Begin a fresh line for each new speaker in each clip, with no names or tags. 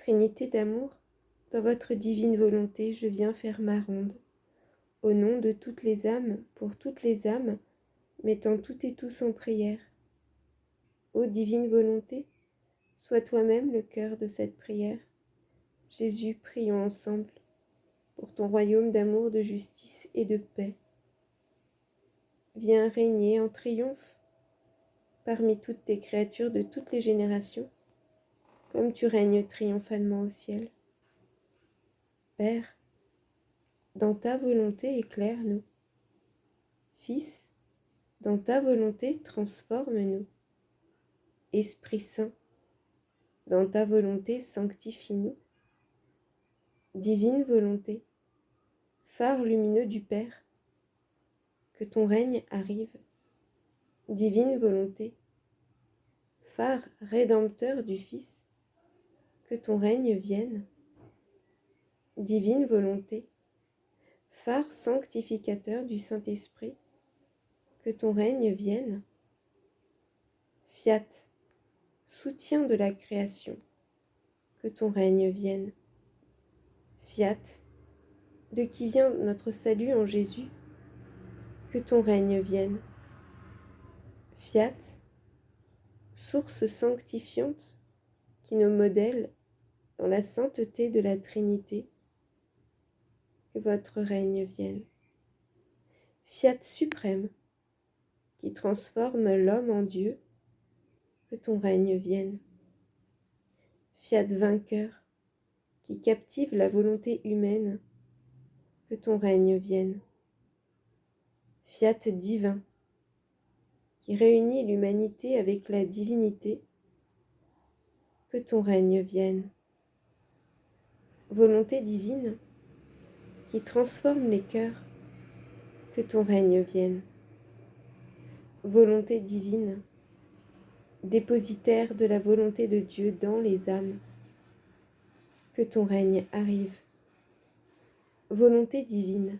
Trinité d'amour, dans votre divine volonté, je viens faire ma ronde. Au nom de toutes les âmes, pour toutes les âmes, mettant toutes et tous en prière. Ô divine volonté, sois toi-même le cœur de cette prière. Jésus, prions ensemble pour ton royaume d'amour, de justice et de paix. Viens régner en triomphe parmi toutes tes créatures de toutes les générations, comme tu règnes triomphalement au ciel. Père, dans ta volonté éclaire-nous. Fils, dans ta volonté transforme-nous. Esprit Saint, dans ta volonté sanctifie-nous. Divine volonté, phare lumineux du Père, que ton règne arrive. Divine volonté, phare rédempteur du Fils, que ton règne vienne. Divine volonté, phare sanctificateur du Saint-Esprit, que ton règne vienne. Fiat, soutien de la création, que ton règne vienne. Fiat, de qui vient notre salut en Jésus, que ton règne vienne. Fiat, source sanctifiante, qui nous modèle dans la sainteté de la Trinité, que votre règne vienne. Fiat suprême, qui transforme l'homme en Dieu, que ton règne vienne. Fiat vainqueur, qui captive la volonté humaine, que ton règne vienne. Fiat divin, qui réunit l'humanité avec la divinité, que ton règne vienne. Volonté divine, qui transforme les cœurs, que ton règne vienne. Volonté divine, dépositaire de la volonté de Dieu dans les âmes, que ton règne arrive. Volonté divine,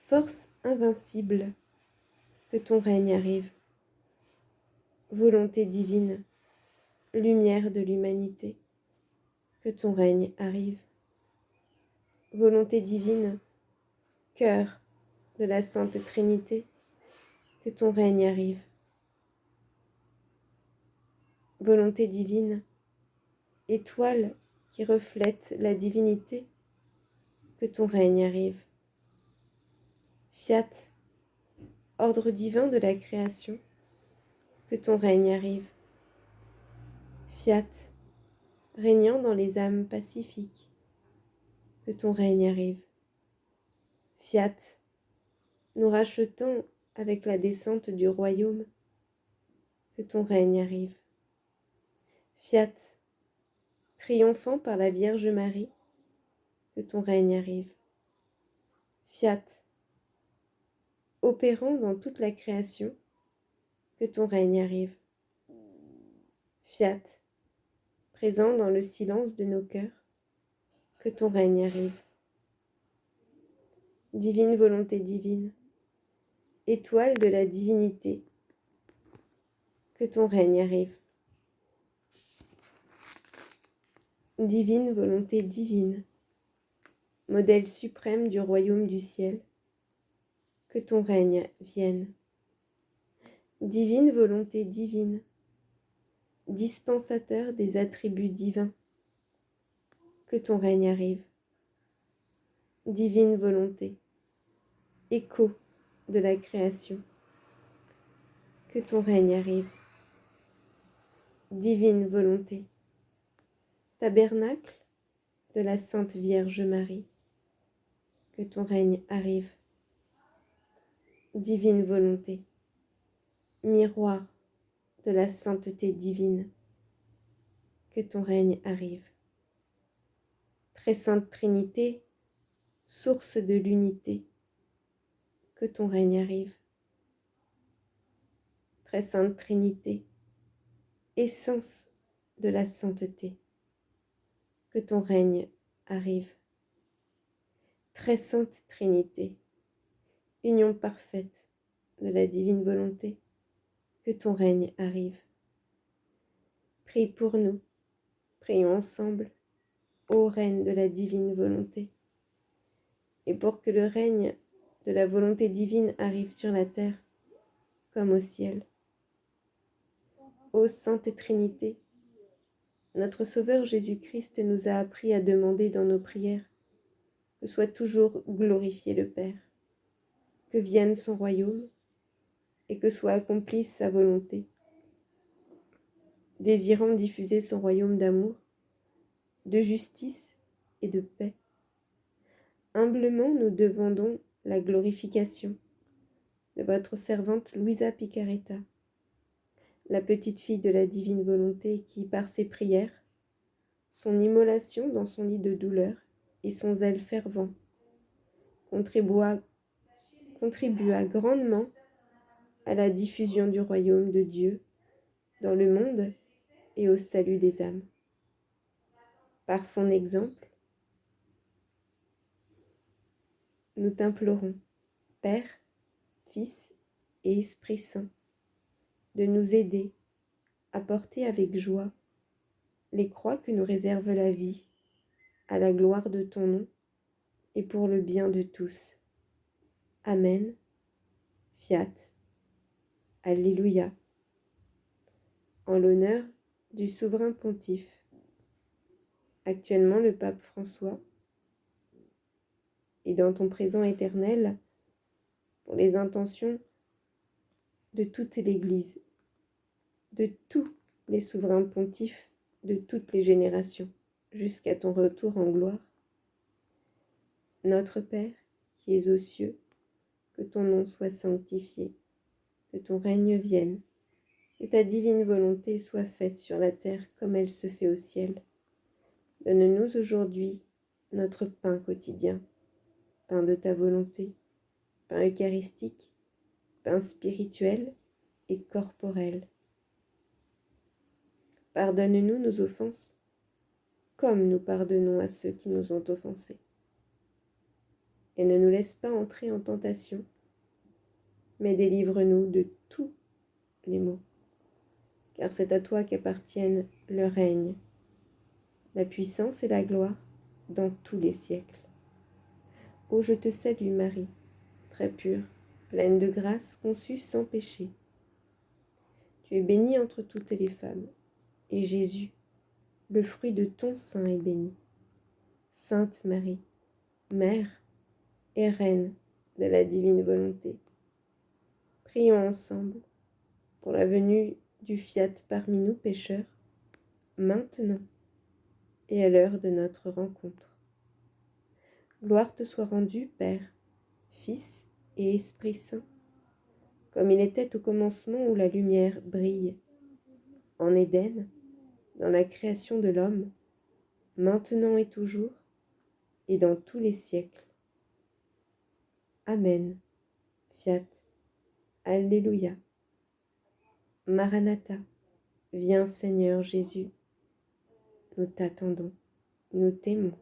force invincible, que ton règne arrive. Volonté divine, lumière de l'humanité, que ton règne arrive. Volonté divine, cœur de la Sainte Trinité, que ton règne arrive. Volonté divine, étoile qui reflète la divinité, que ton règne arrive. Fiat, ordre divin de la création, que ton règne arrive. Fiat, régnant dans les âmes pacifiques, que ton règne arrive. Fiat, nous rachetant avec la descente du royaume, que ton règne arrive. Fiat, triomphant par la Vierge Marie, que ton règne arrive. Fiat, opérant dans toute la création, que ton règne arrive. Fiat, présent dans le silence de nos cœurs, que ton règne arrive. Divine volonté divine, étoile de la divinité, que ton règne arrive. Divine volonté divine, modèle suprême du royaume du ciel, que ton règne vienne. Divine volonté divine, dispensateur des attributs divins, que ton règne arrive. Divine volonté, écho de la création, que ton règne arrive. Divine volonté, tabernacle de la Sainte Vierge Marie, que ton règne arrive. Divine volonté, miroir de la sainteté divine, que ton règne arrive. Très sainte Trinité, source de l'unité, que ton règne arrive. Très sainte Trinité, essence de la sainteté, que ton règne arrive. Très sainte Trinité, union parfaite de la divine volonté, que ton règne arrive. Prie pour nous, prions ensemble ô reine de la divine volonté. Et pour que le règne de la volonté divine arrive sur la terre comme au ciel. Ô Sainte Trinité, notre Sauveur Jésus-Christ nous a appris à demander dans nos prières que soit toujours glorifié le Père, que vienne son royaume et que soit accomplie sa volonté. Désirant diffuser son royaume d'amour, de justice et de paix. Humblement nous demandons la glorification de votre servante Luisa Picaretta, la petite fille de la divine volonté qui, par ses prières, son immolation dans son lit de douleur et son zèle fervent, contribua grandement à la diffusion du royaume de Dieu dans le monde et au salut des âmes. Par son exemple, nous t'implorons, Père, Fils et Esprit Saint, de nous aider à porter avec joie les croix que nous réserve la vie, à la gloire de ton nom et pour le bien de tous. Amen. Fiat. Alléluia. En l'honneur du souverain pontife, actuellement le pape François, et dans ton présent éternel, pour les intentions de toute l'Église, de tous les souverains pontifes de toutes les générations, jusqu'à ton retour en gloire. Notre Père, qui es aux cieux, que ton nom soit sanctifié, que ton règne vienne, que ta divine volonté soit faite sur la terre comme elle se fait au ciel. Donne-nous aujourd'hui notre pain quotidien, pain de ta volonté, pain eucharistique, pain spirituel et corporel. Pardonne-nous nos offenses, comme nous pardonnons à ceux qui nous ont offensés. Et ne nous laisse pas entrer en tentation, mais délivre-nous de tous les maux. Car c'est à toi qu'appartiennent le règne, la puissance et la gloire dans tous les siècles. Ô je te salue Marie, très pure, pleine de grâce, conçue sans péché. Tu es bénie entre toutes les femmes, et Jésus, le fruit de ton sein, est béni. Sainte Marie, Mère et Reine de la divine volonté, prions ensemble pour la venue du Fiat parmi nous pécheurs, maintenant et à l'heure de notre rencontre. Gloire te soit rendue, Père, Fils et Esprit Saint, comme il était au commencement où la lumière brille, en Éden, dans la création de l'homme, maintenant et toujours, et dans tous les siècles. Amen. Fiat. Alléluia. Maranatha. Viens Seigneur Jésus. Nous t'attendons, nous t'aimons.